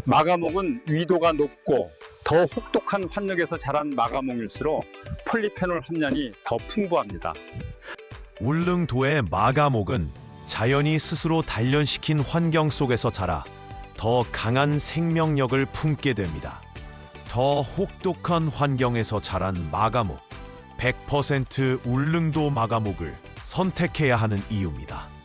마가목은 위도가 높고 더 혹독한 환력에서 자란 마가목일수록 폴리페놀 함량이 더 풍부합니다. 울릉도의 마가목은 자연이 스스로 단련시킨 환경 속에서 자라 더 강한 생명력을 품게 됩니다. 더 혹독한 환경에서 자란 마가목, 100% 울릉도 마가목을 선택해야 하는 이유입니다.